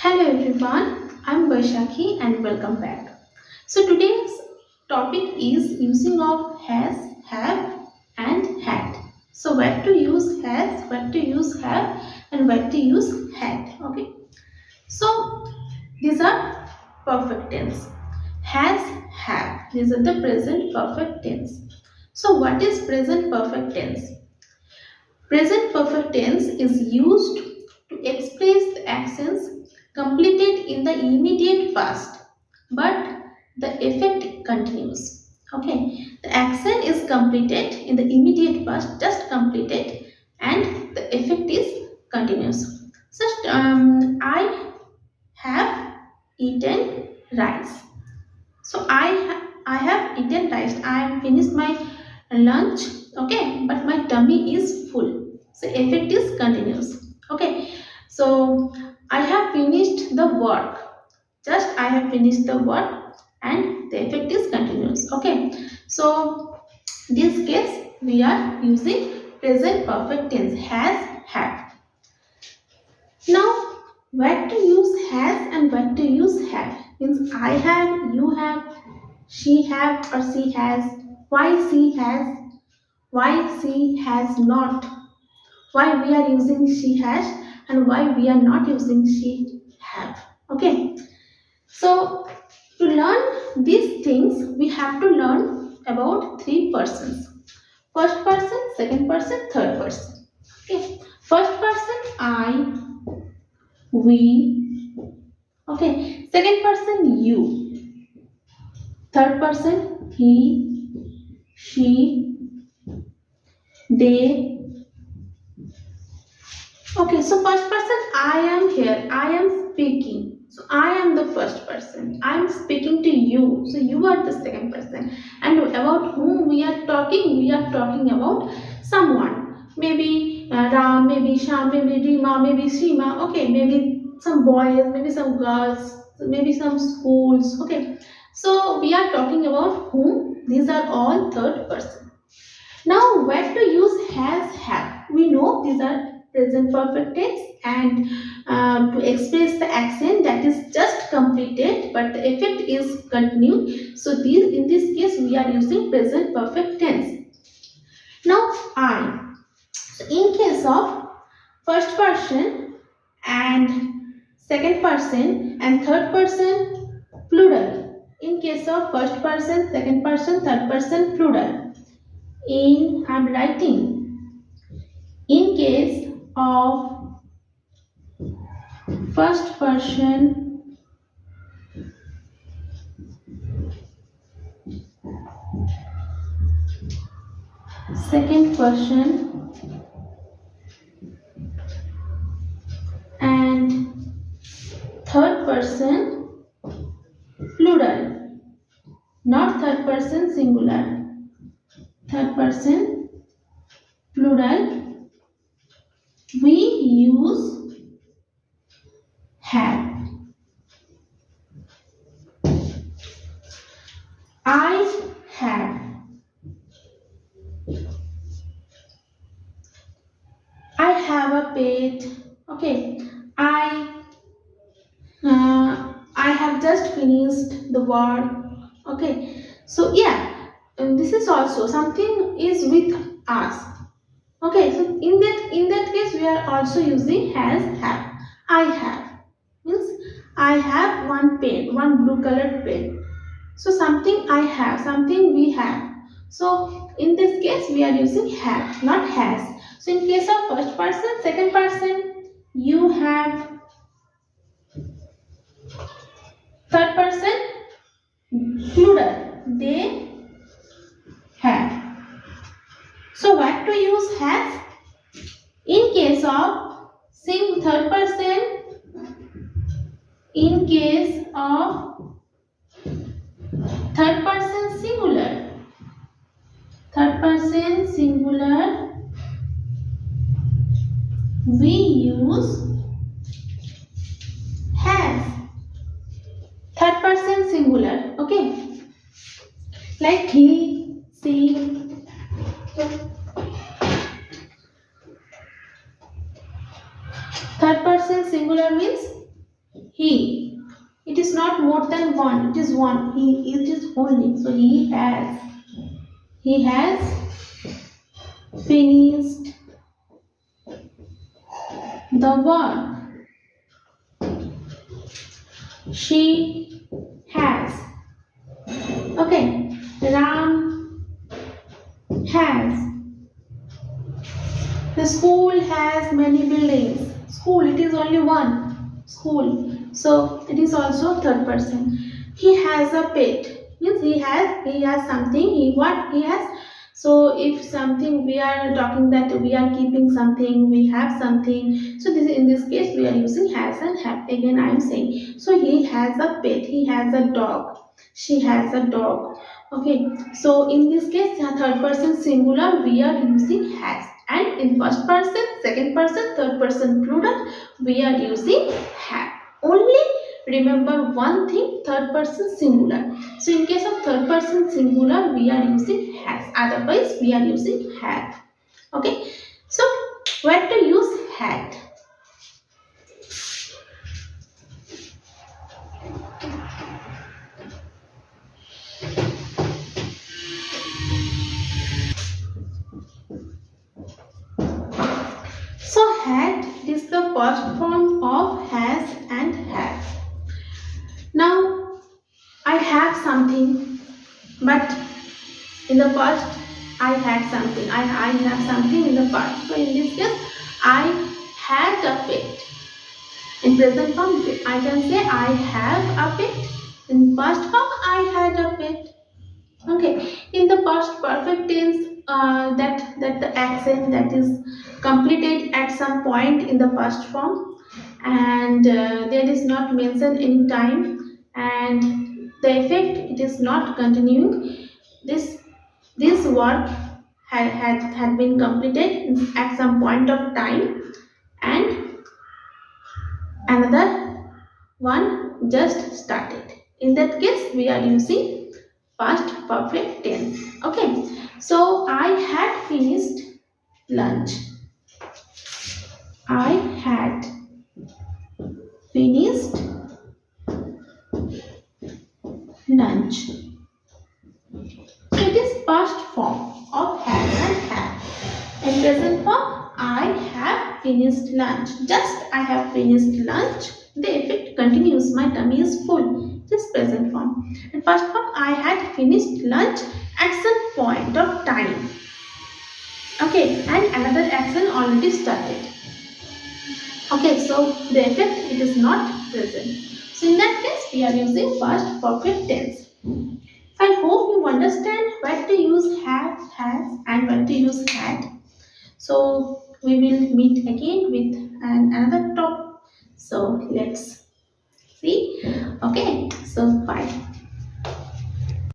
Hello everyone, I'm Vaishakhi and welcome back. So today's topic is using of has, have and had. So where to use has, where to use have and where to use had. Okay. So these are perfect tense. Has, have. These are the present perfect tense. So what is present perfect tense? Present perfect tense is used to express the actions completed in the immediate past, but the effect continues. Okay, the action is completed in the immediate past, just completed, and the effect is continuous. Such I have eaten rice. So I have eaten rice. I have finished my lunch. Okay, but my tummy is full. So effect is continuous. Okay, so I have finished the work. Just I have finished the work and the effect is continuous. Okay, so this case we are using present perfect tense has have. Now, where to use has and where to use have means I have, you have, she have or she has, why she has, why she has not, why we are using she has and why we are not using she have. Okay, so to learn these things we have to learn about three persons: first person, second person, third person. Okay, first person I, we. Okay, second person you, third person he, she, they. Okay, so first person I am here, I am speaking. So I am the first person. I am speaking to you. So you are the second person. And about whom we are talking about someone. Maybe Ram, maybe Sham, maybe Rima, maybe Shima. Okay, maybe some boys, maybe some girls, maybe some schools. Okay. So we are talking about whom. These are all third person. Now, where to use has have? We know these are present perfect tense and to express the action that is just completed but the effect is continued. So, in this case, we are using present perfect tense. Now, I. So, in case of first person and second person and third person plural. In case of first person, second person, third person plural. In handwriting. In case of first person, second person, and third person plural, not third person singular, third person plural, we use have. I have. I have a pet. Okay. I have just finished the work. Okay. So yeah, this is also something is with us. Okay. So in that case, we are also using has have. I have means I have one pen, one blue colored pen. So something I have, something we have. So in this case, we are using have, not has. So in case of first person, second person, you have. Third person, plural, they have. So what to use has? In case of third person, in case of third person singular, third person singular, we use has. Third person singular, okay? Like he, she. Third person singular means He. It is not more than one. It is one. He. It is only. So he has. He has finished the work. She has. Okay. Ram has. The school has many buildings. School, it is only one. School. So it is also third person. He has a pet. Means he has something. He has. So if something we are talking that we are keeping something, we have something. So this in this case we are using has and have. Again I am saying. So he has a pet. He has a dog. She has a dog. Okay. So in this case, third person singular we are using has, and in first person, second person, third person plural we are using have. Only remember one thing: third person singular. So in case of third person singular we are using has. Otherwise we are using have. Okay. So where to use had? So had is the first form of has and have. Now I have something, but in the past I had something. I have something in the past. So in this case I had a pet. In present form I can say I have a pet. In past form I had a pet. Okay. In the past perfect tense, that the action that is completed at some point in the past form, and there is not mentioned any time, and the effect it is not continuing. This work had been completed at some point of time, and another one just started. In that case we are using past perfect tense. Okay. So I had finished lunch. I had finished lunch. So it is past form of had and have. In present form, I have finished lunch. Just I have finished lunch. The effect continues. My tummy is full. This present form. In past form, I had finished lunch at some point of time. Okay, and another action already started. Okay, so the effect it is not present. So in that case, we are using past perfect tense. I hope you understand where to use have, has, and where to use had. So we will meet again with another topic. So let's see. Okay, so bye.